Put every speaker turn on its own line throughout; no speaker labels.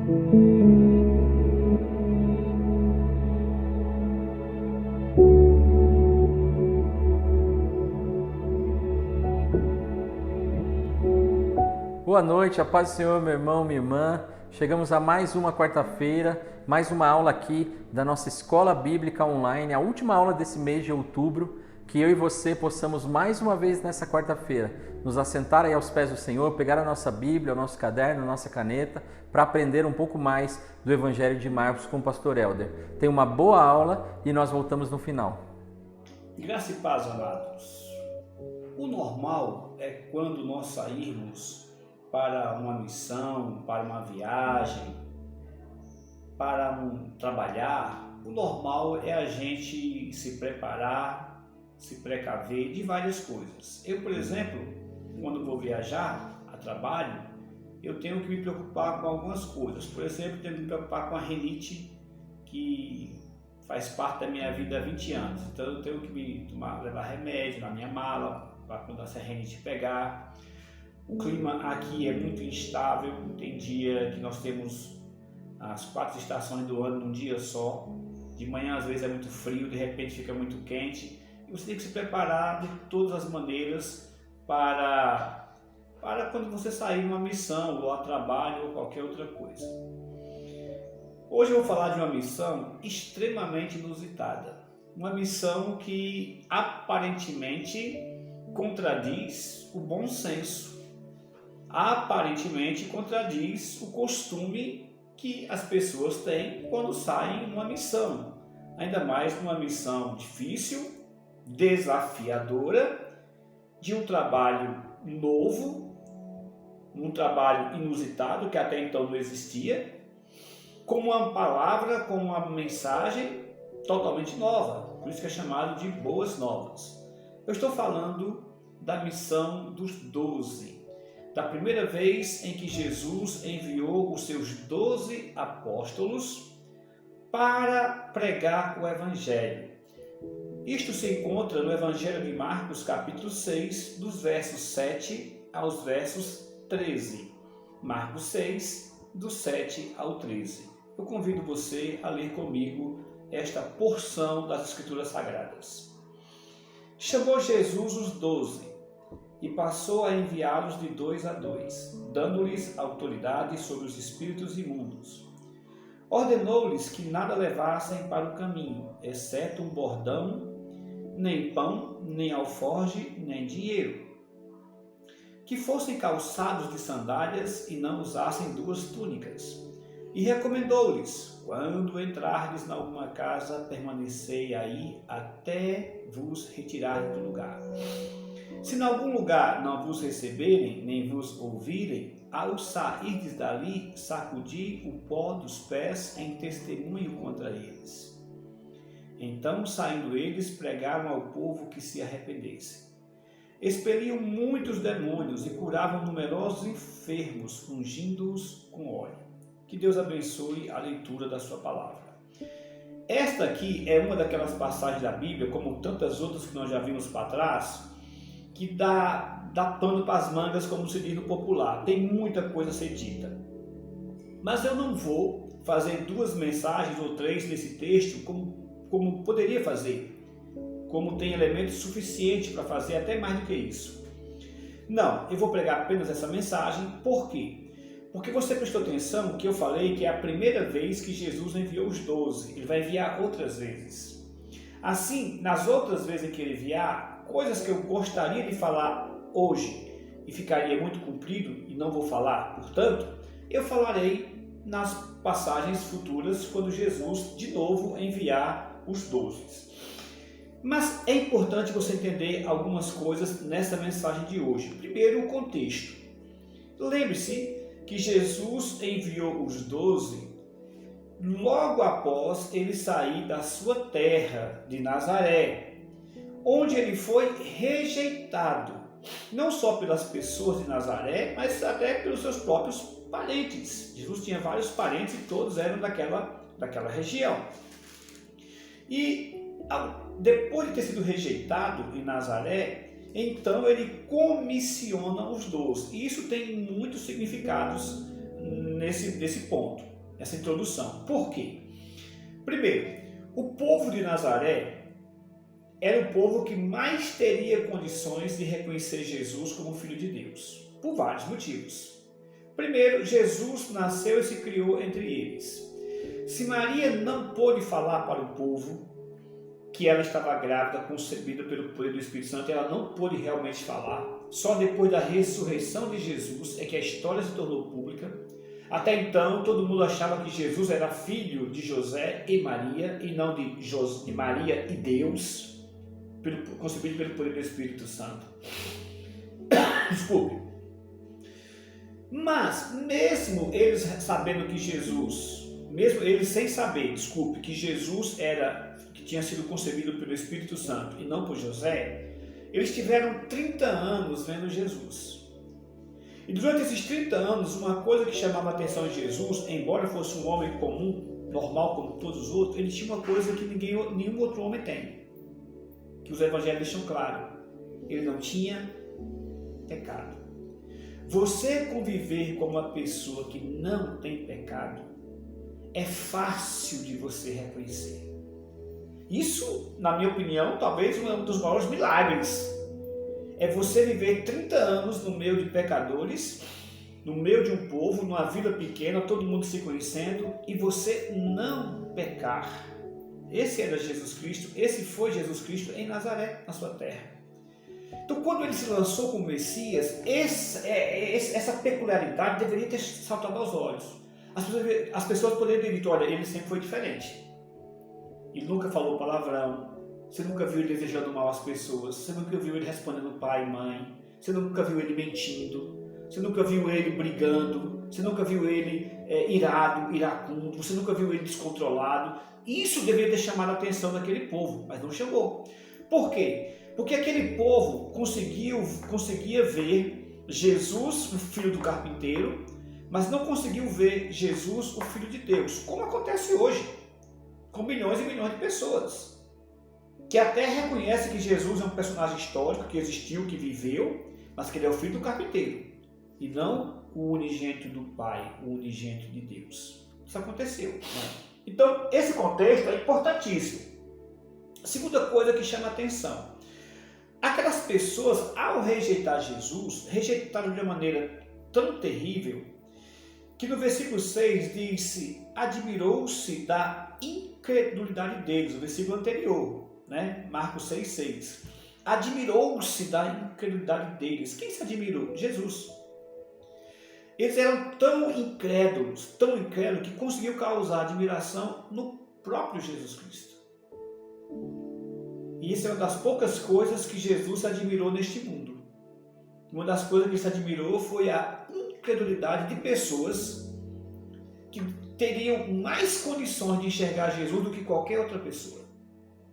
Boa noite, a paz do Senhor, meu irmão, minha irmã. Chegamos a mais uma quarta-feira, mais uma aula aqui da nossa Escola Bíblica Online, a última aula desse mês de outubro, que eu e você possamos mais uma vez nessa quarta-feira nos assentar aí aos pés do Senhor, pegar a nossa Bíblia, o nosso caderno, a nossa caneta, para aprender um pouco mais do Evangelho de Marcos com o pastor Helder. Tenha uma boa aula e nós voltamos no final.
Graça e paz, amados. O normal é quando nós sairmos para uma missão, para uma viagem, para trabalhar, o normal é a gente se preparar, se precaver de várias coisas. Eu, por exemplo, quando vou viajar a trabalho, eu tenho que me preocupar com algumas coisas. Por exemplo, tenho que me preocupar com a rinite, que faz parte da minha vida há 20 anos. Então eu tenho que levar remédio na minha mala, para quando essa rinite pegar. O clima aqui é muito instável, tem dia que nós temos as 4 estações do ano num dia só. De manhã às vezes é muito frio, de repente fica muito quente. E você tem que se preparar de todas as maneiras para quando você sair numa missão, ou a trabalho, ou qualquer outra coisa. Hoje eu vou falar de uma missão extremamente inusitada. Uma missão que aparentemente contradiz o bom senso. Aparentemente contradiz o costume que as pessoas têm quando saem numa missão, ainda mais numa missão difícil, desafiadora, de um trabalho novo, um trabalho inusitado que até então não existia, com uma palavra, com uma mensagem totalmente nova, por isso que é chamado de Boas Novas. Eu estou falando da missão dos 12. Da primeira vez em que Jesus enviou os seus 12 apóstolos para pregar o Evangelho. Isto se encontra no Evangelho de Marcos, capítulo 6, dos versos 7 aos versos 13. Marcos 6, do 7 ao 13. Eu convido você a ler comigo esta porção das Escrituras Sagradas. Chamou Jesus os 12 e passou a enviá-los de 2 a 2, dando-lhes autoridade sobre os espíritos imundos. Ordenou-lhes que nada levassem para o caminho, exceto um bordão, nem pão, nem alforge, nem dinheiro. Que fossem calçados de sandálias e não usassem 2 túnicas. E recomendou-lhes: quando entrardes em alguma casa, permanecei aí até vos retirar do lugar. Se em algum lugar não vos receberem, nem vos ouvirem, ao sairdes dali, sacudi o pó dos pés em testemunho contra eles. Então, saindo eles, pregaram ao povo que se arrependesse. Expeliam muitos demônios e curavam numerosos enfermos, ungindo-os com óleo. Que Deus abençoe a leitura da sua palavra. Esta aqui é uma daquelas passagens da Bíblia, como tantas outras que nós já vimos para trás, que dá pano para as mangas, como se diz no popular. Tem muita coisa a ser dita. Mas eu não vou fazer 2 mensagens ou 3 nesse texto como poderia fazer, como tem elementos suficientes para fazer até mais do que isso. Não, eu vou pregar apenas essa mensagem. Por quê? Porque você prestou atenção que eu falei que é a primeira vez que Jesus enviou os 12. Ele vai enviar outras vezes. Assim, nas outras vezes em que ele enviar, coisas que eu gostaria de falar hoje e ficaria muito comprido e não vou falar, portanto, eu falarei nas passagens futuras quando Jesus de novo enviar os 12. Mas é importante você entender algumas coisas nessa mensagem de hoje. Primeiro, o contexto. Lembre-se que Jesus enviou os 12 logo após ele sair da sua terra de Nazaré, onde ele foi rejeitado, não só pelas pessoas de Nazaré, mas até pelos seus próprios parentes. Jesus tinha vários parentes e todos eram daquela região. E depois de ter sido rejeitado em Nazaré, então ele comissiona os 12. E isso tem muitos significados nesse ponto. essa introdução. Por quê? Primeiro, o povo de Nazaré era o povo que mais teria condições de reconhecer Jesus como Filho de Deus, por vários motivos. Primeiro, Jesus nasceu e se criou entre eles. Se Maria não pôde falar para o povo que ela estava grávida, concebida pelo poder do Espírito Santo, ela não pôde realmente falar. Só depois da ressurreição de Jesus é que a história se tornou pública. Até então, todo mundo achava que Jesus era filho de José e Maria, e não de Maria e Deus, concebido pelo poder do Espírito Santo. Desculpe. Mas, mesmo eles sabendo que Jesus, mesmo eles sem saber, que Jesus que tinha sido concebido pelo Espírito Santo e não por José, eles tiveram 30 anos vendo Jesus. E durante esses 30 anos, uma coisa que chamava a atenção de Jesus, embora fosse um homem comum, normal como todos os outros, ele tinha uma coisa que nenhum outro homem tem, que os evangelhos deixam claro: ele não tinha pecado. Você conviver com uma pessoa que não tem pecado é fácil de você reconhecer. Isso, na minha opinião, talvez um dos maiores milagres. É você viver 30 anos no meio de pecadores, no meio de um povo, numa vila pequena, todo mundo se conhecendo, e você não pecar. Esse era Jesus Cristo, esse foi Jesus Cristo em Nazaré, na sua terra. Então, quando ele se lançou como Messias, essa peculiaridade deveria ter saltado aos olhos. As pessoas poderiam ter dito: olha, ele sempre foi diferente. Ele nunca falou palavrão. Você nunca viu ele desejando mal às pessoas. Você nunca viu ele respondendo pai e mãe. Você nunca viu ele mentindo. Você nunca viu ele brigando. Você nunca viu ele iracundo. Você nunca viu ele descontrolado. Isso deveria ter chamado a atenção daquele povo, mas não chamou. Por quê? Porque aquele povo conseguia ver Jesus, o filho do carpinteiro, mas não conseguiu ver Jesus, o Filho de Deus, como acontece hoje, com milhões e milhões de pessoas, que até reconhecem que Jesus é um personagem histórico, que existiu, que viveu, mas que ele é o filho do carpinteiro, e não o unigênito do Pai, o unigênito de Deus. Isso aconteceu. Então, esse contexto é importantíssimo. A segunda coisa que chama a atenção: aquelas pessoas, ao rejeitar Jesus, rejeitaram de uma maneira tão terrível, que no versículo 6 diz: admirou-se da incredulidade deles, o versículo anterior, né? Marcos 6,6. Admirou-se da incredulidade deles. Quem se admirou? Jesus. Eles eram tão incrédulos, que conseguiu causar admiração no próprio Jesus Cristo. E isso é uma das poucas coisas que Jesus se admirou neste mundo. Uma das coisas que ele se admirou foi a incredulidade de pessoas que teriam mais condições de enxergar Jesus do que qualquer outra pessoa.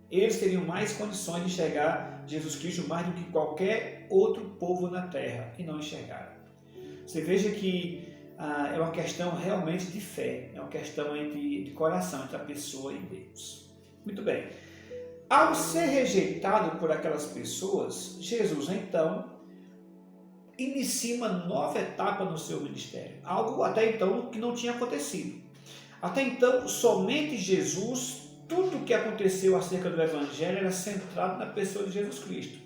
Eles teriam mais condições de enxergar Jesus Cristo mais do que qualquer outro povo na terra, e não enxergaram. Você veja que é uma questão realmente de fé, é uma questão de coração entre a pessoa e Deus. Muito bem. Ao ser rejeitado por aquelas pessoas, Jesus então inicia uma nova etapa no seu ministério, algo até então que não tinha acontecido. Até então, somente Jesus, tudo o que aconteceu acerca do Evangelho era centrado na pessoa de Jesus Cristo.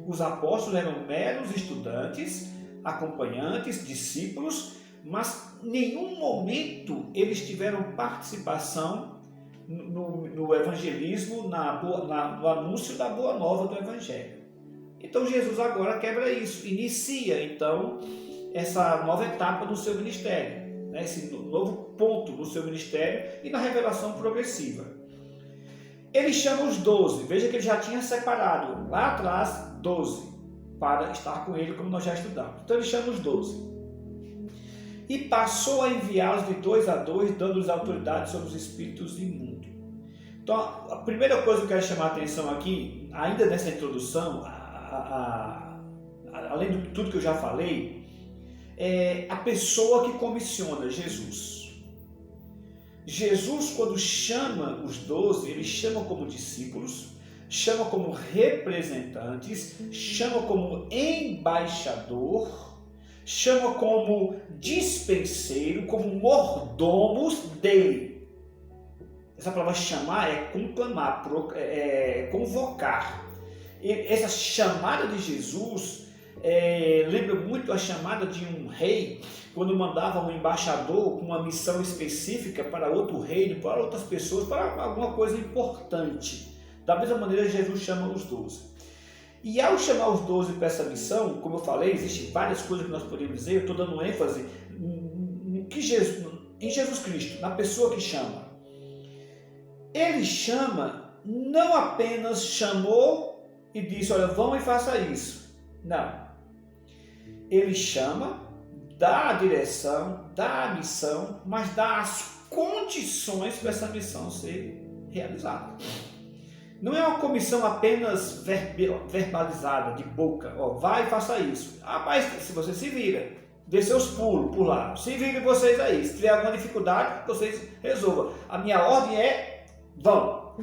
Os apóstolos eram meros estudantes, acompanhantes, discípulos, mas em nenhum momento eles tiveram participação no evangelismo, no anúncio da boa nova do Evangelho. Então Jesus agora quebra isso, inicia então essa nova etapa do seu ministério, né? Esse novo ponto do seu ministério e na revelação progressiva. Ele chama os 12, veja que ele já tinha separado lá atrás 12 para estar com ele, como nós já estudamos. Então ele chama os 12 e passou a enviá-los de 2 a 2, dando-lhes autoridade sobre os espíritos imundos. Então a primeira coisa que eu quero chamar a atenção aqui, ainda nessa introdução, além de tudo que eu já falei, é a pessoa que comissiona Jesus. Jesus, quando chama os 12, ele chama como discípulos, chama como representantes, chama como embaixador, chama como dispenseiro, como mordomos dele. Essa palavra chamar é conclamar, é convocar. E essa chamada de Jesus lembra muito a chamada de um rei, quando mandava um embaixador com uma missão específica para outro reino, para outras pessoas, para alguma coisa importante. Da mesma maneira, Jesus chama os 12. E ao chamar os 12 para essa missão, como eu falei, existem várias coisas que nós podemos dizer, eu estou dando ênfase em Jesus Cristo, na pessoa que chama. Ele chama, não apenas chamou e disse, olha, vão e faça isso. Não. Ele chama, dá a direção, dá a missão, mas dá as condições para essa missão ser realizada. Não é uma comissão apenas verbalizada, de boca. Ó, vai e faça isso. Ah, mas se você se vira, dê seus pulos por lá. Se virem vocês aí. Se tiver alguma dificuldade, vocês resolvam. A minha ordem é, vão.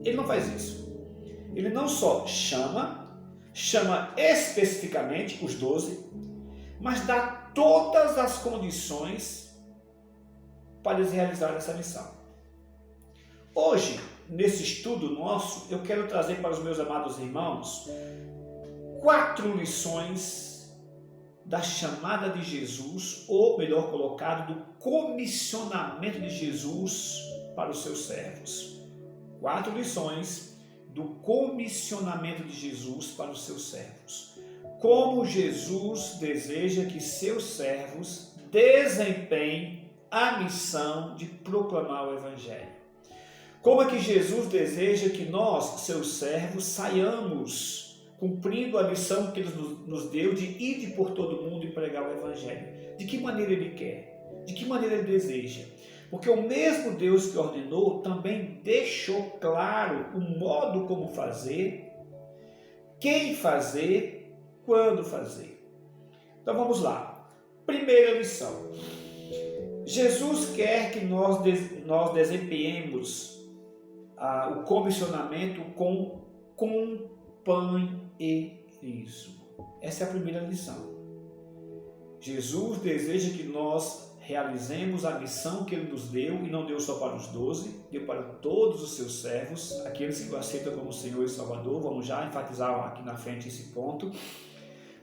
Ele não faz isso. Ele não só chama especificamente os 12, mas dá todas as condições para eles realizarem essa missão. Hoje, nesse estudo nosso, eu quero trazer para os meus amados irmãos 4 lições da chamada de Jesus, ou melhor colocado, do comissionamento de Jesus para os seus servos. 4 lições do comissionamento de Jesus para os seus servos. Como Jesus deseja que seus servos desempenhem a missão de proclamar o Evangelho. Como é que Jesus deseja que nós, seus servos, saiamos cumprindo a missão que Ele nos deu de ir por todo mundo e pregar o Evangelho? De que maneira Ele quer? De que maneira Ele deseja? Porque o mesmo Deus que ordenou também deixou claro o modo como fazer, quem fazer, quando fazer. Então vamos lá. Primeira lição. Jesus quer que nós desempenhemos o comissionamento com companheirismo. Essa é a primeira lição. Jesus deseja que nós realizemos a missão que Ele nos deu, e não deu só para os 12, deu para todos os seus servos, aqueles que o aceitam como Senhor e Salvador. Vamos já enfatizar aqui na frente esse ponto.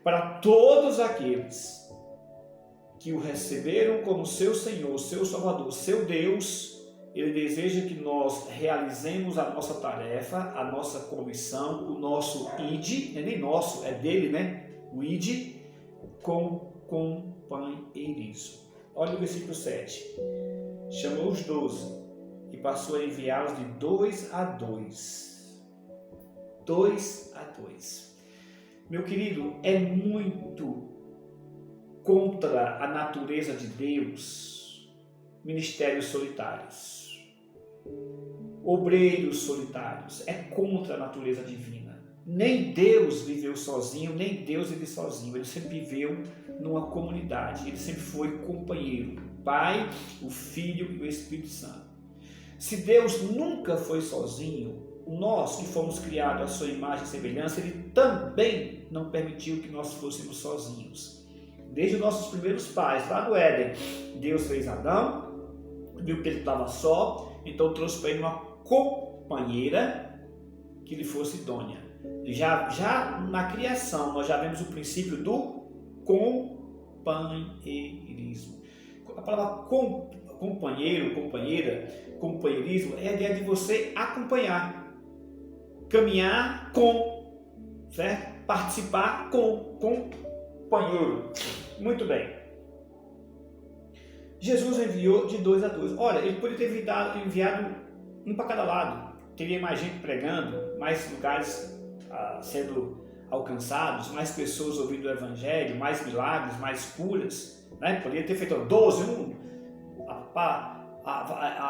Para todos aqueles que o receberam como seu Senhor, seu Salvador, seu Deus, Ele deseja que nós realizemos a nossa tarefa, a nossa comissão, o nosso ID, não é nem nosso, é dele, né? O ID, com companheirismo. Olha o versículo 7. Chamou os 12 e passou a enviá-los de 2 a 2. 2 a 2. Meu querido, é muito contra a natureza de Deus ministérios solitários, obreiros solitários. É contra a natureza divina. Nem Deus viveu sozinho, nem Deus vive sozinho. Ele sempre viveu numa comunidade. Ele sempre foi companheiro. O Pai, o Filho e o Espírito Santo. Se Deus nunca foi sozinho, nós que fomos criados à sua imagem e semelhança, Ele também não permitiu que nós fôssemos sozinhos. Desde os nossos primeiros pais, lá do Éden, Deus fez Adão, viu que ele estava só, então trouxe para ele uma companheira que lhe fosse idônea. Já na criação, nós já vemos o princípio do companheirismo. A palavra companheiro, companheira, companheirismo é a ideia de você acompanhar, caminhar com, certo? Participar com companheiro. Muito bem. Jesus enviou de 2 a 2. Olha, Ele poderia ter enviado um para cada lado. Teria mais gente pregando, mais lugares sendo alcançados, mais pessoas ouvindo o Evangelho, mais milagres, mais curas, né? Poderia ter feito 12, para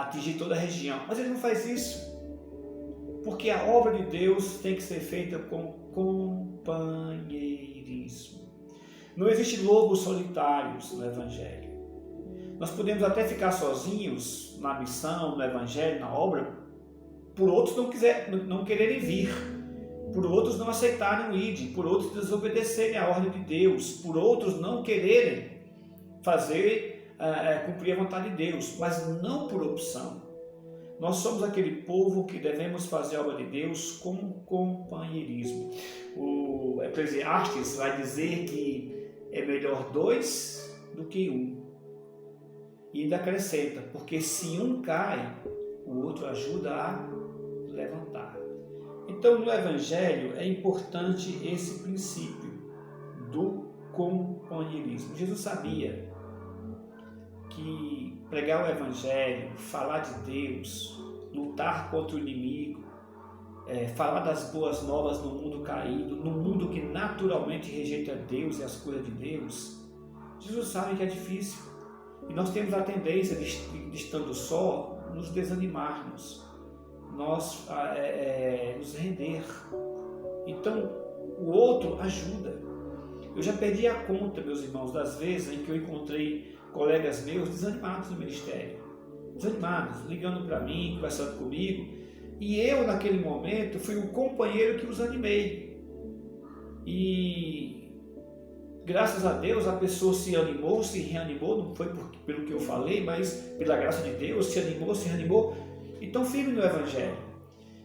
atingir toda a região, mas Ele não faz isso, porque a obra de Deus tem que ser feita com companheirismo. Não existe lobos solitários no Evangelho. Nós podemos até ficar sozinhos na missão, no Evangelho, na obra, por outros não quererem vir, por outros não aceitarem o ID, por outros desobedecerem a ordem de Deus, por outros não quererem cumprir a vontade de Deus, mas não por opção. Nós somos aquele povo que devemos fazer a obra de Deus com companheirismo. O Eclesiastes vai dizer que é melhor 2 do que 1. E ainda acrescenta, porque se um cai, o outro ajuda a levantar. Então, no Evangelho é importante esse princípio do companheirismo. Jesus sabia que pregar o Evangelho, falar de Deus, lutar contra o inimigo, falar das boas novas no mundo caído, no mundo que naturalmente rejeita Deus e as coisas de Deus, Jesus sabe que é difícil. E nós temos a tendência de estando só, nos desanimarmos, nós nos render. Então, o outro ajuda. Eu já perdi a conta, meus irmãos, das vezes em que eu encontrei colegas meus desanimados no ministério, desanimados, ligando para mim, conversando comigo, e eu naquele momento fui o companheiro que os animei. E graças a Deus a pessoa se animou, se reanimou, não foi pelo que eu falei, mas pela graça de Deus, se animou, se reanimou, e tão firme no Evangelho.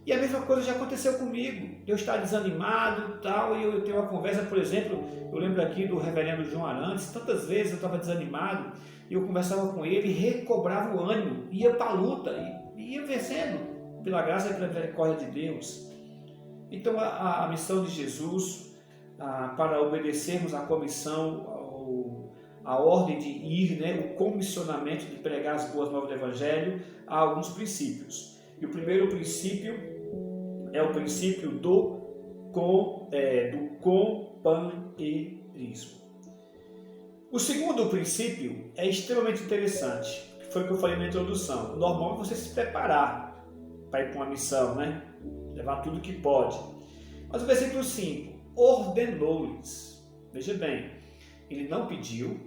E a mesma coisa já aconteceu comigo, eu estar desanimado tal, e eu tenho uma conversa, por exemplo, eu lembro aqui do reverendo João Arantes, tantas vezes eu estava desanimado, e eu conversava com ele, recobrava o ânimo, ia para a luta, e ia vencendo, pela graça e pela misericórdia de Deus. Então a missão de Jesus, para obedecermos à comissão, a ordem de ir, o comissionamento de pregar as boas novas do Evangelho, há alguns princípios. E o primeiro princípio é o princípio do companheirismo. O segundo princípio é extremamente interessante, que foi o que eu falei na introdução. O normal é você se preparar para ir para uma missão, levar tudo que pode. Mas o versículo 5, ordenou-lhes. Veja bem, ele não pediu,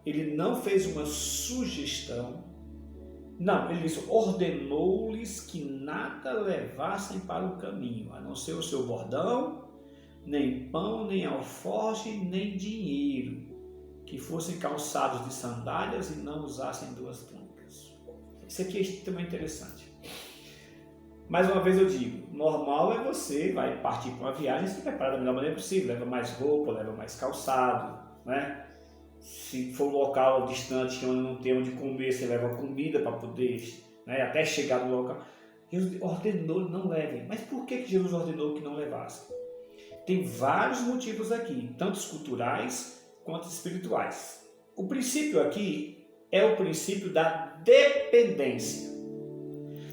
ele não fez uma sugestão, não, ele disse, ordenou-lhes que nada levassem para o caminho, a não ser o seu bordão, nem pão, nem alforje, nem dinheiro, que fossem calçados de sandálias e não usassem 2 túnicas. Isso aqui é extremamente interessante. Mais uma vez eu digo, normal é você vai partir para uma viagem, se prepara da melhor maneira possível, leva mais roupa, leva mais calçado, Se for um local distante que não tem onde comer, você leva comida para poder, até chegar no local. Jesus ordenou, não levem. Mas por que Jesus ordenou que não levassem? Tem vários motivos aqui, tanto culturais quanto espirituais. O princípio aqui é o princípio da dependência.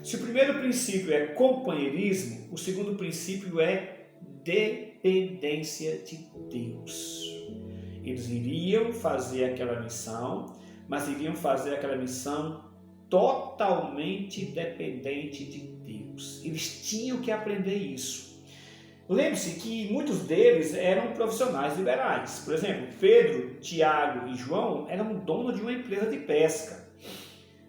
Se o primeiro princípio é companheirismo, o segundo princípio é dependência de Deus. Eles iriam fazer aquela missão, mas iriam fazer aquela missão totalmente dependente de Deus. Eles tinham que aprender isso. Lembre-se que muitos deles eram profissionais liberais. Por exemplo, Pedro, Tiago e João eram donos de uma empresa de pesca.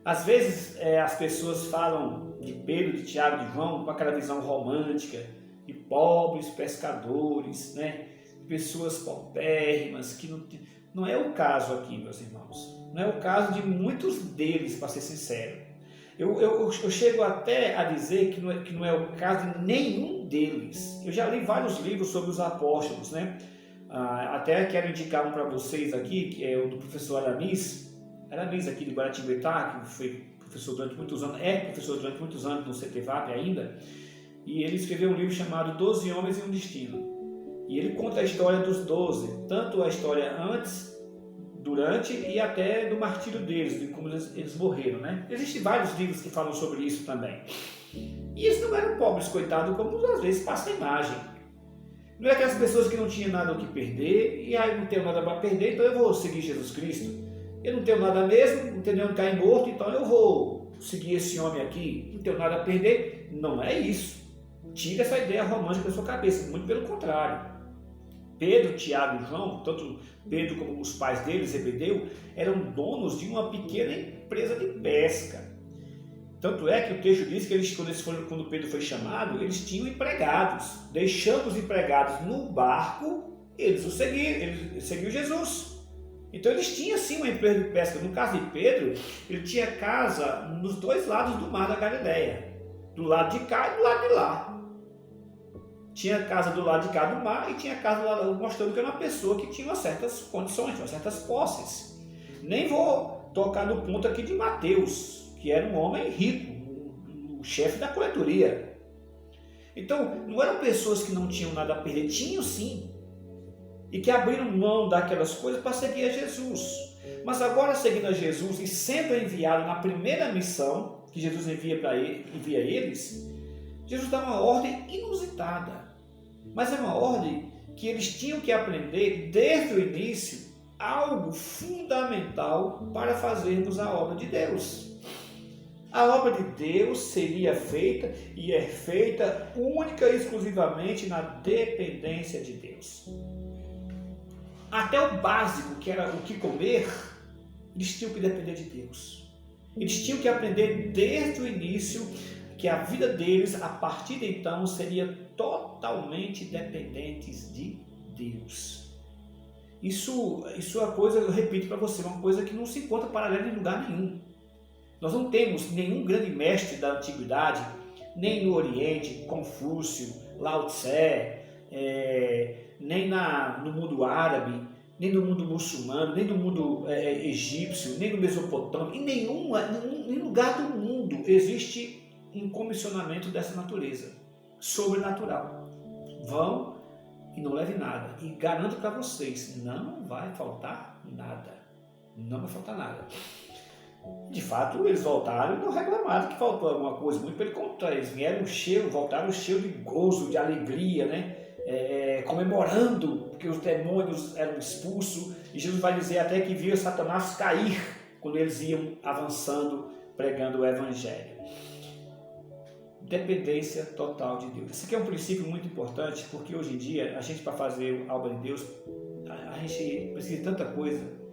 Às vezes as pessoas falam de Pedro, de Tiago e de João com aquela visão romântica de pobres pescadores, pessoas paupérrimas, que não é o caso aqui, meus irmãos. Não é o caso de muitos deles, para ser sincero. Eu chego até a dizer que não é o caso de nenhum deles. Eu já li vários livros sobre os apóstolos, até quero indicar um para vocês aqui, que é o do professor Aramis aqui de Guaratinguetá, que foi professor durante muitos anos, professor durante muitos anos no CTVAP ainda, e ele escreveu um livro chamado 12 Homens e um Destino. E ele conta a história dos 12, tanto a história antes, durante e até do martírio deles, de como eles morreram, Existem vários livros que falam sobre isso também. E eles não eram pobres, coitados, como às vezes passa a imagem. Não é aquelas pessoas que não tinham nada o que perder, e aí não tenho nada para perder, então eu vou seguir Jesus Cristo. Eu não tenho nada mesmo, não tenho onde cair morto, então eu vou seguir esse homem aqui, não tenho nada a perder. Não é isso. Tira essa ideia romântica da sua cabeça, muito pelo contrário. Pedro, Tiago e João, tanto Pedro como os pais deles, Zebedeu, eram donos de uma pequena empresa de pesca. Tanto é que o texto diz que quando Pedro foi chamado, eles tinham empregados. Deixando os empregados no barco, eles seguiram Jesus. Então eles tinham sim uma empresa de pesca. No caso de Pedro, ele tinha casa nos dois lados do mar da Galileia. Do lado de cá e do lado de lá. Tinha casa do lado de cá do mar e tinha casa do lado, mostrando que era uma pessoa que tinha certas condições, certas posses. Nem vou tocar no ponto aqui de Mateus, que era um homem rico, o chefe da coletoria. Então, não eram pessoas que não tinham nada a perder, tinham sim. E que abriram mão daquelas coisas para seguir a Jesus. Mas agora, seguindo a Jesus e sendo enviado na primeira missão que Jesus envia eles, Jesus dá uma ordem inusitada. Mas é uma ordem que eles tinham que aprender desde o início algo fundamental para fazermos a obra de Deus. A obra de Deus seria feita e é feita única e exclusivamente na dependência de Deus. Até o básico, que era o que comer, eles tinham que depender de Deus. Eles tinham que aprender desde o início que a vida deles, a partir de então, seria totalmente dependentes de Deus. Isso é uma coisa, eu repito para você, uma coisa que não se encontra paralela em lugar nenhum. Nós não temos nenhum grande mestre da antiguidade, nem no Oriente, Confúcio, Lao Tse, nem no mundo árabe, nem no mundo muçulmano, nem no mundo egípcio, nem no Mesopotâmio, em nenhum lugar do mundo existe um comissionamento dessa natureza, sobrenatural. Vão e não leve nada. E garanto para vocês, não vai faltar nada. Não vai faltar nada. De fato, eles voltaram e não reclamaram que faltou alguma coisa. Muito pelo contrário, eles voltaram cheios de gozo, de alegria, né? Comemorando porque os demônios eram expulsos. E Jesus vai dizer até que viu Satanás cair quando eles iam avançando, pregando o Evangelho. Dependência total de Deus. Esse aqui é um princípio muito importante, porque hoje em dia, a gente, para fazer a obra de Deus, a gente precisa de tanta coisa.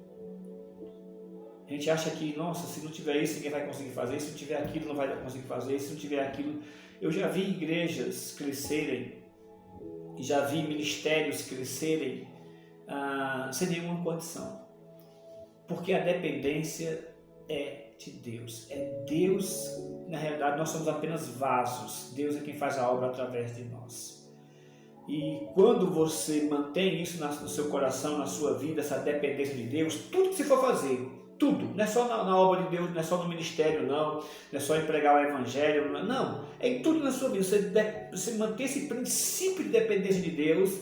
A gente acha que, nossa, se não tiver isso, ninguém vai conseguir fazer, se não tiver aquilo, não vai conseguir fazer, se não tiver aquilo. Eu já vi igrejas crescerem, e já vi ministérios crescerem sem nenhuma condição. Porque a dependência é de Deus. É Deus, na realidade, nós somos apenas vasos. Deus é quem faz a obra através de nós. E quando você mantém isso no seu coração, na sua vida, essa dependência de Deus, tudo que você for fazer, tudo, não é só na obra de Deus, não é só no ministério, não é só em pregar o Evangelho, não, é em tudo na sua vida. Você manter esse princípio de dependência de Deus,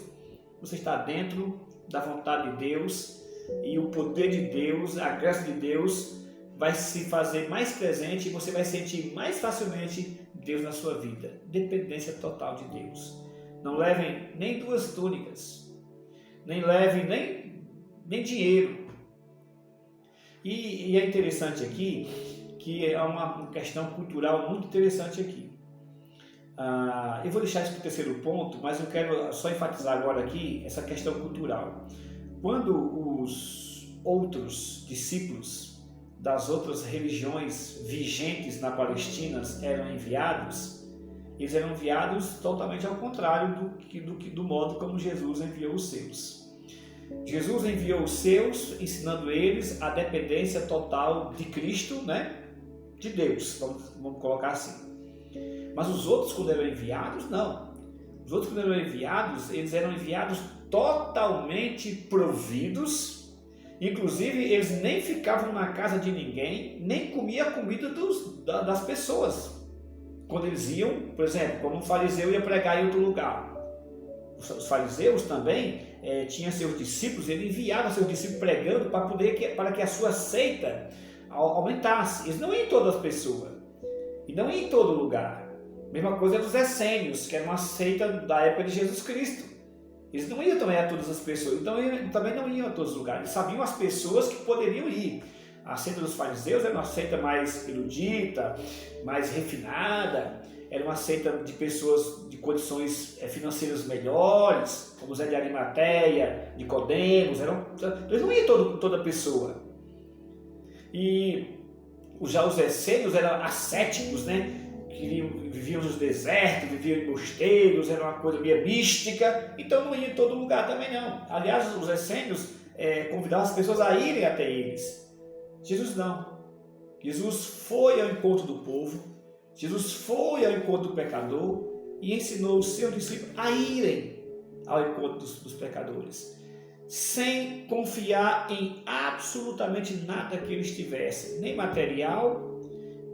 você está dentro da vontade de Deus, e o poder de Deus, a graça de Deus vai se fazer mais presente e você vai sentir mais facilmente Deus na sua vida. Dependência total de Deus. Não levem nem 2 túnicas, nem levem nem dinheiro. E é interessante aqui, que é uma questão cultural muito interessante aqui. Eu vou deixar isso para o terceiro ponto, mas eu quero só enfatizar agora aqui essa questão cultural. Quando os outros discípulos das outras religiões vigentes na Palestina eram enviados, eles eram enviados totalmente ao contrário do modo como Jesus enviou os seus. Jesus enviou os seus, ensinando eles a dependência total de Cristo, né? De Deus, vamos colocar assim. Mas os outros, quando eram enviados, não. Os outros, quando eram enviados, eles eram enviados totalmente providos. Inclusive, eles nem ficavam na casa de ninguém, nem comiam a comida das pessoas. Quando eles iam, por exemplo, quando um fariseu ia pregar em outro lugar, os fariseus também tinham seus discípulos, ele enviava seus discípulos pregando para que a sua seita aumentasse. Eles não iam em todas as pessoas, e não iam em todo lugar. Mesma coisa dos essênios, que era uma seita da época de Jesus Cristo. Eles não iam também a todas as pessoas, então eles também não iam a todos os lugares. Eles sabiam as pessoas que poderiam ir. A seita dos fariseus era uma seita mais erudita, mais refinada, era uma seita de pessoas de condições financeiras melhores, como Zé de Arimateia, Nicodemos, eles não iam toda pessoa. E Já os essênios eram ascéticos, né? Que viviam nos desertos, viviam em mosteiros, era uma coisa meio mística, então não ia em todo lugar também não. Aliás, os essênios convidavam as pessoas a irem até eles. Jesus não. Jesus foi ao encontro do povo, Jesus foi ao encontro do pecador e ensinou os seus discípulos a irem ao encontro dos pecadores, sem confiar em absolutamente nada que eles tivessem, nem material,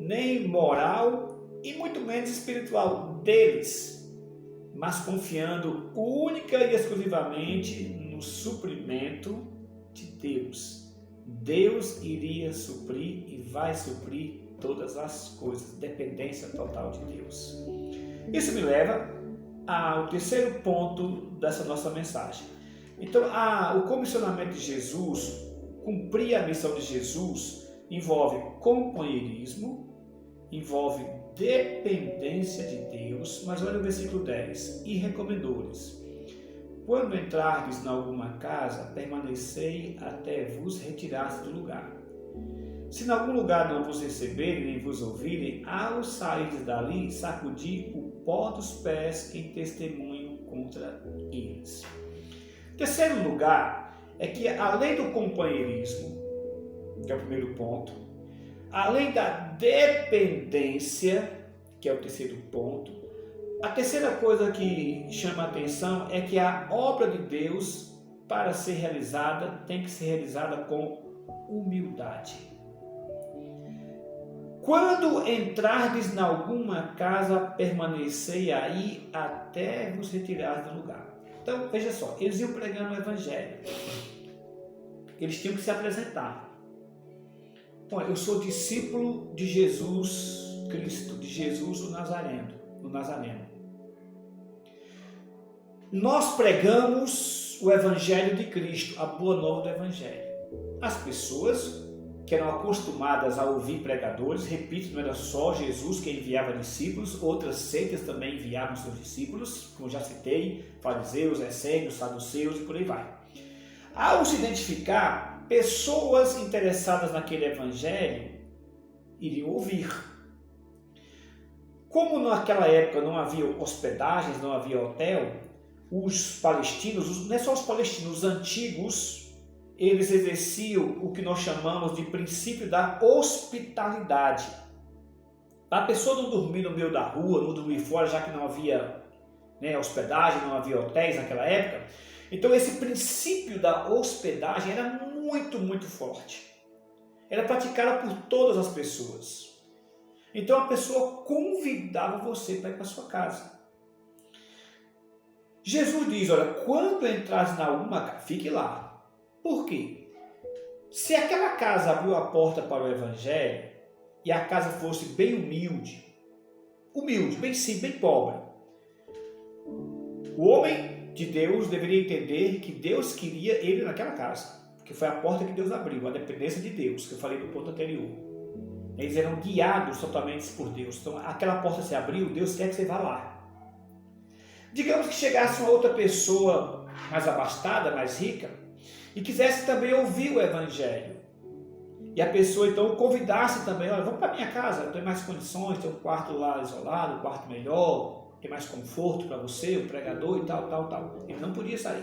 nem moral, e muito menos espiritual deles, mas confiando única e exclusivamente no suprimento de Deus. Deus iria suprir e vai suprir todas as coisas, dependência total de Deus. Isso me leva ao terceiro ponto dessa nossa mensagem. Então, o comissionamento de Jesus, cumprir a missão de Jesus, envolve companheirismo, envolve dependência de Deus, mas olha o versículo 10, e recomendou-lhes: quando entrardes em alguma casa, permanecei até vos retirardes do lugar. Se em algum lugar não vos receberem nem vos ouvirem, ao sairdes dali, sacudi o pó dos pés em testemunho contra eles. Terceiro lugar é que, além do companheirismo, que é o primeiro ponto, além da dependência, que é o terceiro ponto, a terceira coisa que chama a atenção é que a obra de Deus, para ser realizada, tem que ser realizada com humildade. Quando entrardes em alguma casa, permanecei aí até vos retirar do lugar. Então, veja só, eles iam pregando o Evangelho. Eles tinham que se apresentar. Bom, eu sou discípulo de Jesus Cristo, de Jesus o Nazareno. Nós pregamos o Evangelho de Cristo, a boa nova do Evangelho. As pessoas que eram acostumadas a ouvir pregadores, repito, não era só Jesus que enviava discípulos, outras seitas também enviavam seus discípulos, como já citei, fariseus, essênios, saduceus e por aí vai. Ao se identificar, pessoas interessadas naquele evangelho iriam ouvir. Como naquela época não havia hospedagens, não havia hotel, os palestinos, não é só os palestinos, os antigos, eles exerciam o que nós chamamos de princípio da hospitalidade. A pessoa não dormir no meio da rua, não dormir fora, já que não havia hospedagem, não havia hotéis naquela época. Então esse princípio da hospedagem era muito, muito forte. Era praticada por todas as pessoas. Então a pessoa convidava você para ir para sua casa. Jesus diz, olha, quando entrares na alguma casa, fique lá. Por quê? Se aquela casa abriu a porta para o Evangelho e a casa fosse bem humilde, bem simples, bem pobre, o homem de Deus deveria entender que Deus queria ele naquela casa, porque foi a porta que Deus abriu, a dependência de Deus, que eu falei no ponto anterior. Eles eram guiados totalmente por Deus. Então aquela porta se abriu, Deus quer que você vá lá. Digamos que chegasse uma outra pessoa mais abastada, mais rica, e quisesse também ouvir o Evangelho. E a pessoa então convidasse também, olha, vamos para minha casa, eu tenho mais condições, tem um quarto lá isolado, um quarto melhor, tem mais conforto para você, o pregador e tal. Ele não podia sair.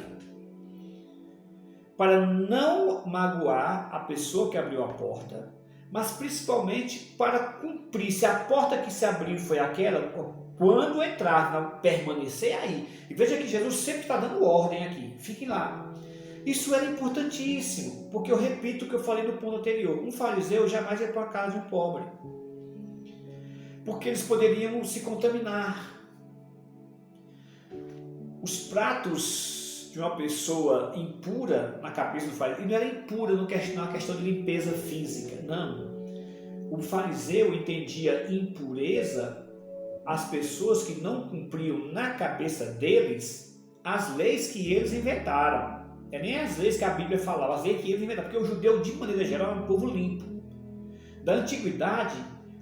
Para não magoar a pessoa que abriu a porta, mas principalmente para cumprir. Se a porta que se abriu foi aquela, quando entrar, permanecer aí. E veja que Jesus sempre está dando ordem aqui, fiquem lá. Isso era importantíssimo, porque eu repito o que eu falei no ponto anterior. Um fariseu jamais ia para a casa de um pobre, porque eles poderiam se contaminar. Os pratos de uma pessoa impura na cabeça do fariseu, e não era impura não é uma questão de limpeza física, não. O fariseu entendia impureza as pessoas que não cumpriam na cabeça deles as leis que eles inventaram. É nem as leis que a Bíblia falava, as leis que eles inventaram, porque o judeu, de maneira geral, é um povo limpo. Da antiguidade,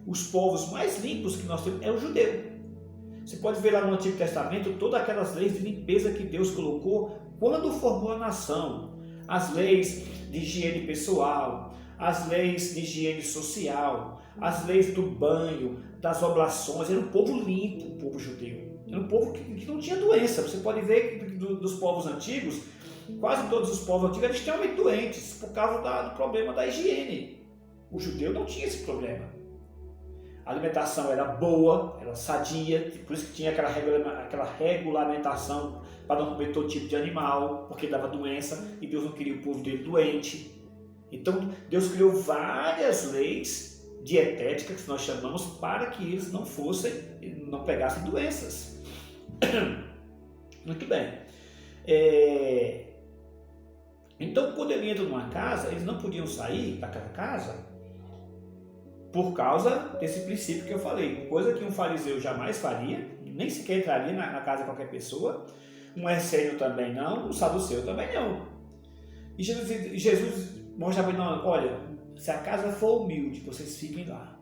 os povos mais limpos que nós temos é o judeu. Você pode ver lá no Antigo Testamento todas aquelas leis de limpeza que Deus colocou quando formou a nação. As leis de higiene pessoal, as leis de higiene social, as leis do banho, das oblações. Era um povo limpo, o povo judeu. Era um povo que não tinha doença. Você pode ver que dos povos antigos, quase todos os povos antigos eram extremamente doentes por causa do problema da higiene. O judeu não tinha esse problema. A alimentação era boa, era sadia, por isso que tinha aquela regulamentação para não comer todo tipo de animal, porque dava doença e Deus não queria o povo dele doente. Então Deus criou várias leis dietéticas, que nós chamamos, para que eles não pegassem doenças. Muito bem. Então, quando ele entra numa casa, eles não podiam sair daquela casa por causa desse princípio que eu falei. Coisa que um fariseu jamais faria, nem sequer entraria na casa de qualquer pessoa. Um essênio também não, um saduceu também não. E Jesus mostra para ele, olha, se a casa for humilde, vocês fiquem lá.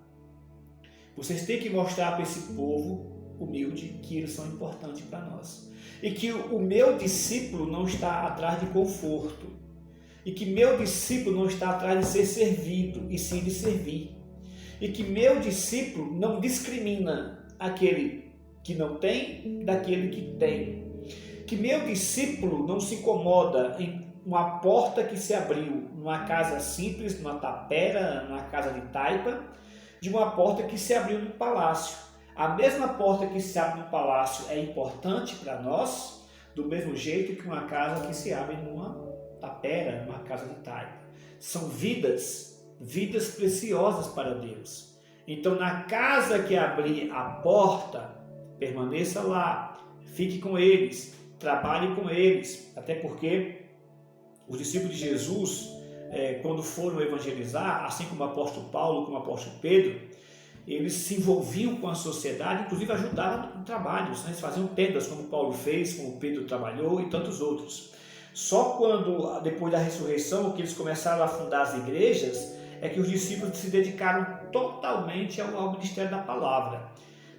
Vocês têm que mostrar para esse povo humilde que eles são importantes para nós. E que o meu discípulo não está atrás de conforto. E que meu discípulo não está atrás de ser servido, e sim de servir. E que meu discípulo não discrimina aquele que não tem daquele que tem. Que meu discípulo não se incomoda em uma porta que se abriu numa casa simples, numa tapera, numa casa de taipa, de uma porta que se abriu no palácio. A mesma porta que se abre no palácio é importante para nós, do mesmo jeito que uma casa que se abre numa tapera, numa casa de taipa. São vidas preciosas para Deus. Então, na casa que abrir a porta, permaneça lá, fique com eles, trabalhe com eles, até porque os discípulos de Jesus, quando foram evangelizar, assim como o apóstolo Paulo, como o apóstolo Pedro, eles se envolviam com a sociedade, inclusive ajudavam em trabalhos, né? Eles faziam tendas, como Paulo fez, como Pedro trabalhou e tantos outros. Só quando, depois da ressurreição, que eles começaram a fundar as igrejas, é que os discípulos se dedicaram totalmente ao ministério da palavra.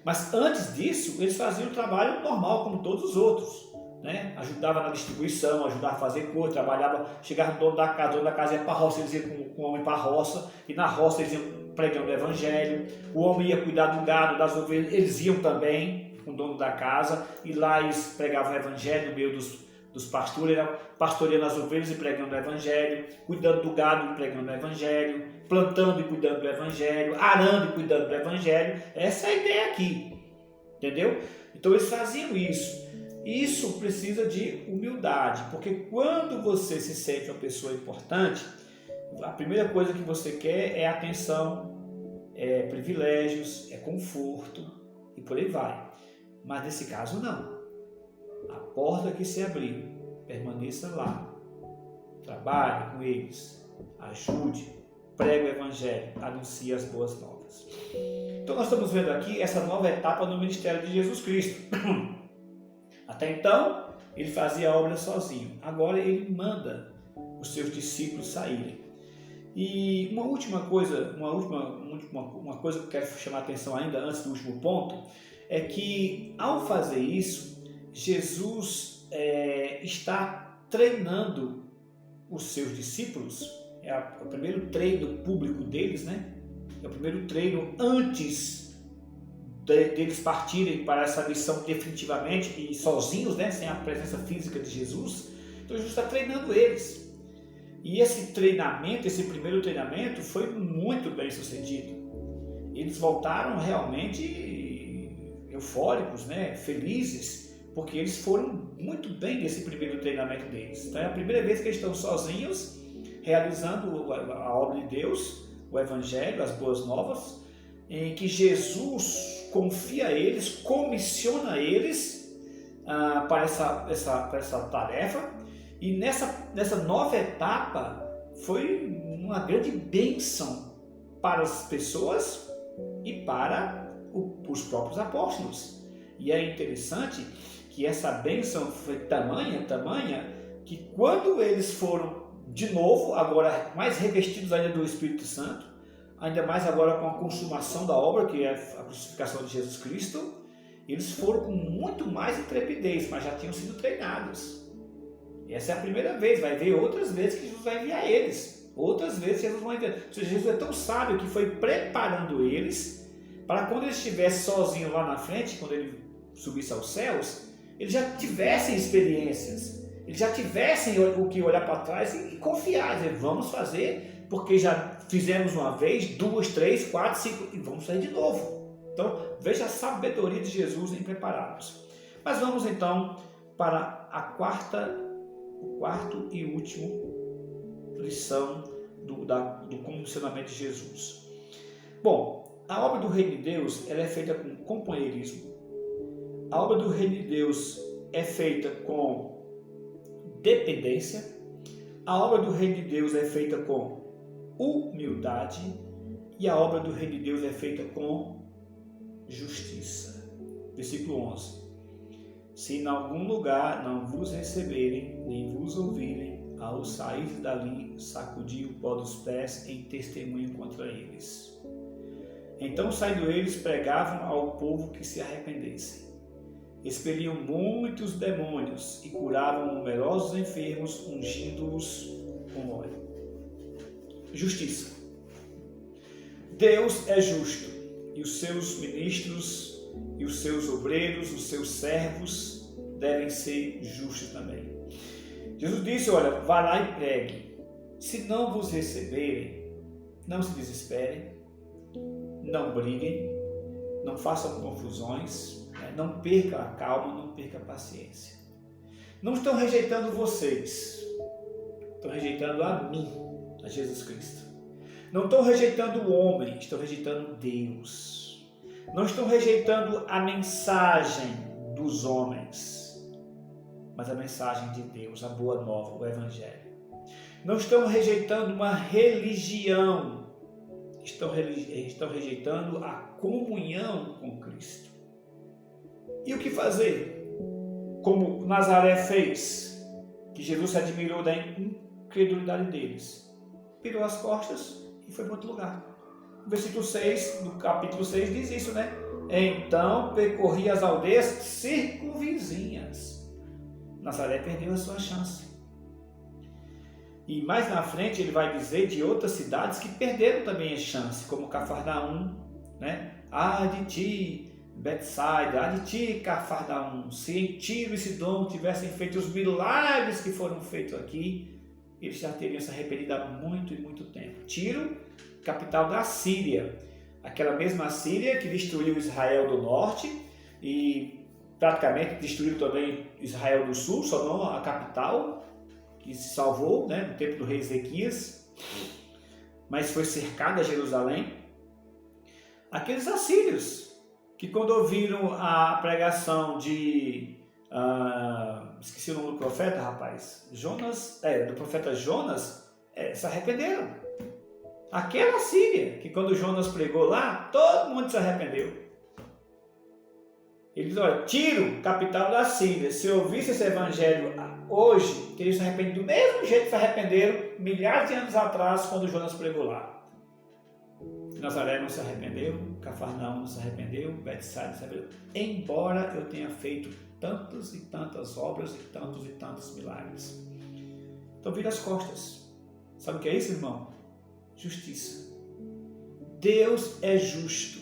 Mas antes disso, eles faziam o trabalho normal, como todos os outros, né? Ajudava na distribuição, ajudava a fazer coisa, trabalhava, chegava no dono da casa ia para a roça, eles iam com o homem para a roça, e na roça eles iam pregando o evangelho, o homem ia cuidar do gado, das ovelhas, eles iam também com o dono da casa, e lá eles pregavam o evangelho no meio dos pastores, pastoreando as ovelhas e pregando o evangelho, cuidando do gado e pregando o evangelho, plantando e cuidando do evangelho, arando e cuidando do evangelho. Essa é a ideia aqui, entendeu? Então eles faziam isso. Isso precisa de humildade, porque quando você se sente uma pessoa importante, a primeira coisa que você quer é atenção, é privilégios, é conforto e por aí vai. Mas nesse caso não. A porta que se abriu, permaneça lá, trabalhe com eles, ajude, pregue o evangelho, anuncie as boas novas. Então nós estamos vendo aqui essa nova etapa no ministério de Jesus Cristo. Até então, ele fazia a obra sozinho. Agora ele manda os seus discípulos saírem. E uma última coisa, uma coisa que eu quero chamar a atenção ainda antes do último ponto, é que ao fazer isso, Jesus está treinando os seus discípulos. É o primeiro treino público deles, né? É o primeiro treino antes deles partirem para essa missão definitivamente e sozinhos, né? Sem a presença física de Jesus. Então Jesus está treinando eles. E esse treinamento, esse primeiro treinamento foi muito bem sucedido. Eles voltaram realmente eufóricos, né? Felizes, porque eles foram muito bem nesse primeiro treinamento deles. Então é a primeira vez que eles estão sozinhos, realizando a obra de Deus, o Evangelho, as boas novas, em que Jesus confia a eles, comissiona eles para essa tarefa. E nessa nova etapa foi uma grande bênção para as pessoas e para os próprios apóstolos. E é interessante que essa bênção foi tamanha, que quando eles foram de novo, agora mais revestidos ainda do Espírito Santo, ainda mais agora com a consumação da obra, que é a crucificação de Jesus Cristo, eles foram com muito mais intrepidez, mas já tinham sido treinados. Essa é a primeira vez, vai ver outras vezes que Jesus vai enviar eles, Outras vezes Jesus vai entender. Ou seja, Jesus é tão sábio que foi preparando eles para quando eles estivessem sozinhos lá na frente, quando ele subisse aos céus, eles já tivessem experiências, eles já tivessem o que olhar para trás e confiar, dizer, vamos fazer, porque já fizemos uma vez, 2, 3, 4, 5 e vamos fazer de novo. Então veja a sabedoria de Jesus em prepará-los. Mas vamos então para o quarto e último lição do comissionamento de Jesus. Bom, a obra do Reino de Deus ela é feita com companheirismo. A obra do Reino de Deus é feita com dependência. A obra do Reino de Deus é feita com humildade. E a obra do Reino de Deus é feita com justiça. Versículo 11. Se em algum lugar não vos receberem, nem vos ouvirem, ao sair dali, sacudi o pó dos pés em testemunho contra eles. Então, saindo eles, pregavam ao povo que se arrependessem. Expeliam muitos demônios e curavam numerosos enfermos, ungindo-os com óleo. Justiça. Deus é justo, e os seus ministros, e os seus obreiros, os seus servos, devem ser justos também. Jesus disse, olha, vá lá e pregue. Se não vos receberem, não se desesperem, não briguem, não façam confusões, não perca a calma, não perca a paciência. Não estão rejeitando vocês, estão rejeitando a mim, a Jesus Cristo. Não estão rejeitando o homem, estão rejeitando Deus. Não estão rejeitando a mensagem dos homens, mas a mensagem de Deus, a boa nova, o Evangelho. Não estão rejeitando uma religião, estão rejeitando a comunhão com Cristo. E o que fazer? Como Nazaré fez, que Jesus se admirou da incredulidade deles. Virou as costas e foi para outro lugar. O versículo 6 do capítulo 6 diz isso, né? Então percorria as aldeias circunvizinhas. Nazaré perdeu a sua chance. E mais na frente ele vai dizer de outras cidades que perderam também a chance, como Cafarnaum, né? Ah, de ti, Betsaida, ah, de ti, Cafarnaum. Se em Tiro e Sidom tivessem feito os milagres que foram feitos aqui, eles já teriam se arrependido há muito e muito tempo. Tiro, capital da Síria, aquela mesma Síria que destruiu Israel do norte e praticamente destruiu também Israel do sul, só não a capital, que se salvou, né, no tempo do rei Ezequias, mas foi cercada Jerusalém. Aqueles assírios, que quando ouviram a pregação de... esqueci o nome do profeta, rapaz. Do profeta Jonas, se arrependeram. Aquela Síria, que quando Jonas pregou lá, todo mundo se arrependeu. Ele diz, olha, Tiro, capital da Síria, se eu ouvisse esse evangelho hoje, teria se arrependido do mesmo jeito que se arrependeram milhares de anos atrás, quando Jonas pregou lá. Nazaré não se arrependeu, Cafarnaum não se arrependeu, Betsaida não se arrependeu, embora eu tenha feito tantas e tantas obras e tantos milagres. Então vira as costas. Sabe o que é isso, irmão? Justiça. Deus é justo.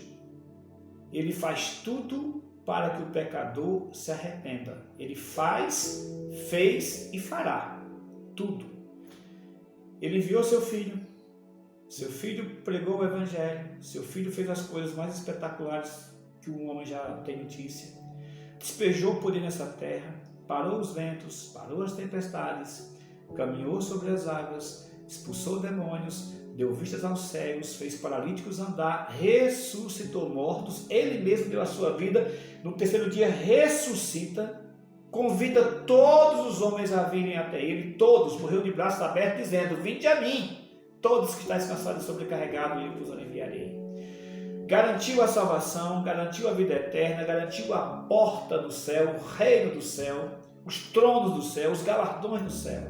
Ele faz tudo para que o pecador se arrependa. Ele faz, fez e fará tudo. Ele enviou seu filho. Seu filho pregou o evangelho. Seu filho fez as coisas mais espetaculares que o homem já tem notícia. Despejou o poder nessa terra, parou os ventos, parou as tempestades, caminhou sobre as águas, expulsou demônios, deu vistas aos cegos, fez paralíticos andar, ressuscitou mortos, ele mesmo deu a sua vida, no terceiro dia ressuscita, convida todos os homens a virem até ele, todos, morreu de braços abertos, dizendo, vinde a mim, todos que estáis cansados e sobrecarregados, eu vos aliviarei. Garantiu a salvação, garantiu a vida eterna, garantiu a porta do céu, o reino do céu, os tronos do céu, os galardões do céu.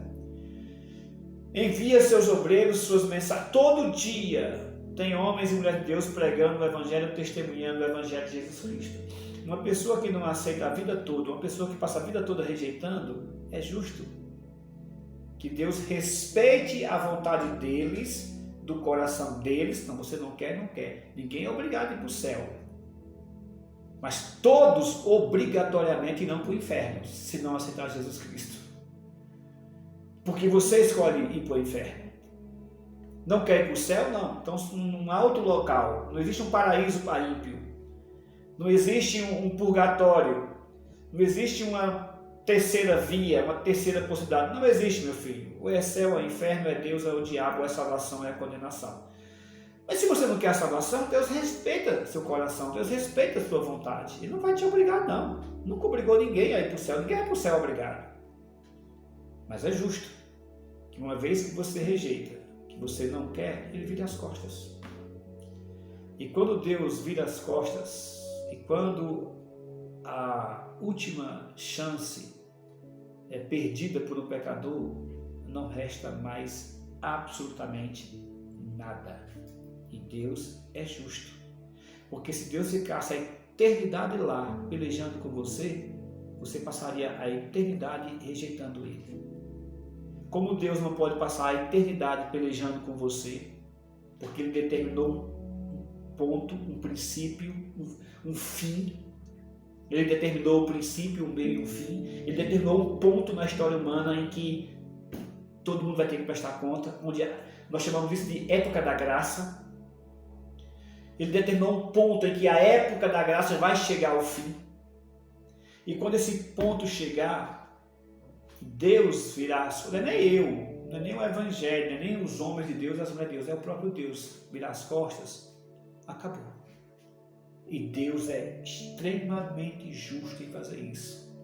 Envia seus obreiros, suas mensagens. Todo dia tem homens e mulheres de Deus pregando o Evangelho, testemunhando o Evangelho de Jesus Cristo. Uma pessoa que não aceita a vida toda, uma pessoa que passa a vida toda rejeitando, é justo. que Deus respeite a vontade deles, do coração deles. Não, você não quer, não quer. Ninguém é obrigado a ir para o céu. Mas todos obrigatoriamente irão para o inferno, se não aceitar Jesus Cristo. Porque você escolhe ir para o inferno. Não quer ir para o céu? Não. Então não há outro local. Não existe um paraíso para ímpio. Não existe um purgatório. Não existe uma terceira via, uma terceira possibilidade. Não existe, meu filho. Ou é céu, é inferno, é Deus, é o diabo, ou é salvação, é a condenação. Mas se você não quer a salvação, Deus respeita seu coração, Deus respeita a sua vontade. Ele não vai te obrigar, não. Nunca obrigou ninguém a ir para o céu. Ninguém vai para o céu obrigado. Mas é justo que uma vez que você rejeita, que você não quer, ele vira as costas. E quando Deus vira as costas, e quando a última chance é perdida por um pecador, não resta mais absolutamente nada. E Deus é justo. Porque se Deus ficasse a eternidade lá pelejando com você, você passaria a eternidade rejeitando Ele. Como Deus não pode passar a eternidade pelejando com você, porque Ele determinou um ponto, um princípio, um fim. Ele determinou o princípio, o meio e o fim. Ele determinou um ponto na história humana em que todo mundo vai ter que prestar conta, onde nós chamamos isso de época da graça. Ele determinou um ponto em que a época da graça vai chegar ao fim. E quando esse ponto chegar, Deus virá, não é nem eu, não é nem o Evangelho, não é nem os homens de Deus, as mulheres de Deus, é o próprio Deus virar as costas, acabou. E Deus é extremamente justo em fazer isso.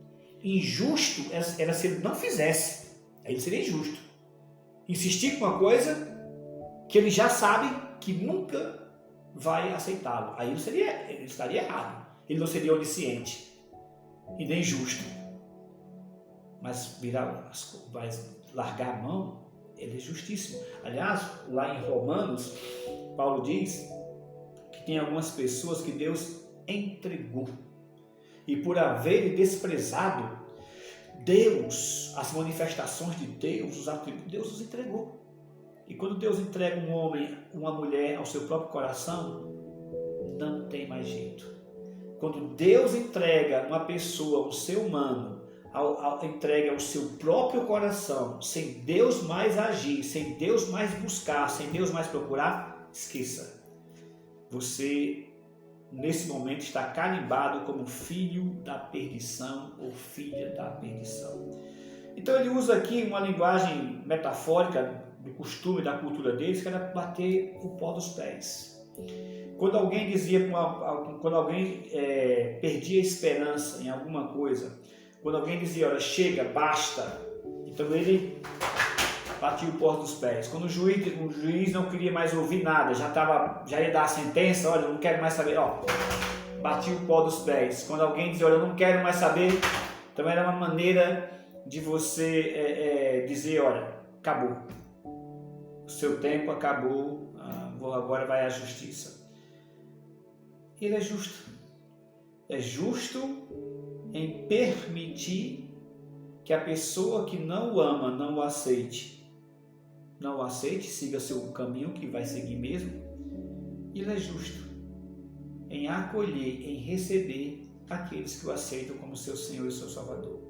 Injusto era se Ele não fizesse, aí Ele seria injusto. Insistir com uma coisa que Ele já sabe que nunca vai aceitá-lo. Aí ele estaria errado. Ele não seria onisciente e nem justo. Mas vai largar a mão, ele é justíssimo. Aliás, lá em Romanos, Paulo diz que tem algumas pessoas que Deus entregou. E por haverem desprezado Deus, as manifestações de Deus, os atributos, Deus os entregou. E quando Deus entrega um homem, uma mulher ao seu próprio coração, não tem mais jeito. Quando Deus entrega uma pessoa, um ser humano, entrega o seu próprio coração, sem Deus mais agir, sem Deus mais buscar, sem Deus mais procurar, esqueça. Você, nesse momento, está carimbado como filho da perdição ou filha da perdição. Então ele usa aqui uma linguagem metafórica do costume, da cultura deles, que era bater o pó dos pés. Quando alguém perdia a esperança em alguma coisa, quando alguém dizia, olha, chega, basta, então ele batia o pó dos pés. Quando o juiz não queria mais ouvir nada, já ia dar a sentença, olha, não quero mais saber, batia o pó dos pés. Quando alguém dizia, olha, eu não quero mais saber, também era uma maneira de você dizer, olha, acabou. O seu tempo acabou, agora vai à justiça. Ele é justo. É justo em permitir que a pessoa que não o ama não o aceite. Não o aceite, siga seu caminho que vai seguir mesmo. Ele é justo em acolher, em receber aqueles que o aceitam como seu Senhor e seu Salvador.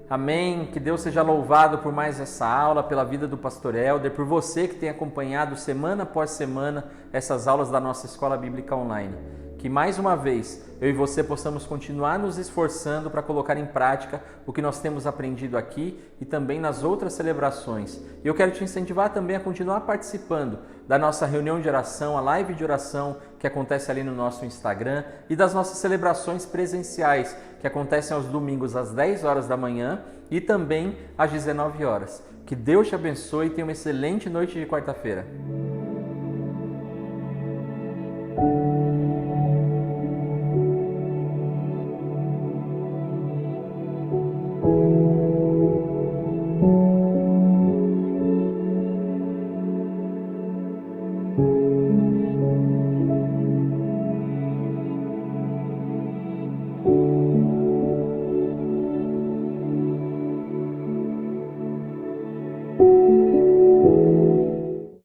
Amém, que Deus seja louvado por mais essa aula, pela vida do Pastor Helder, por você que tem acompanhado semana após semana essas aulas da nossa Escola Bíblica Online. Que mais uma vez eu e você possamos continuar nos esforçando para colocar em prática o que nós temos aprendido aqui e também nas outras celebrações. E eu quero te incentivar também a continuar participando da nossa reunião de oração, a live de oração que acontece ali no nosso Instagram e das nossas celebrações presenciais que acontecem aos domingos às 10 horas da manhã e também às 19 horas. Que Deus te abençoe e tenha uma excelente noite de quarta-feira.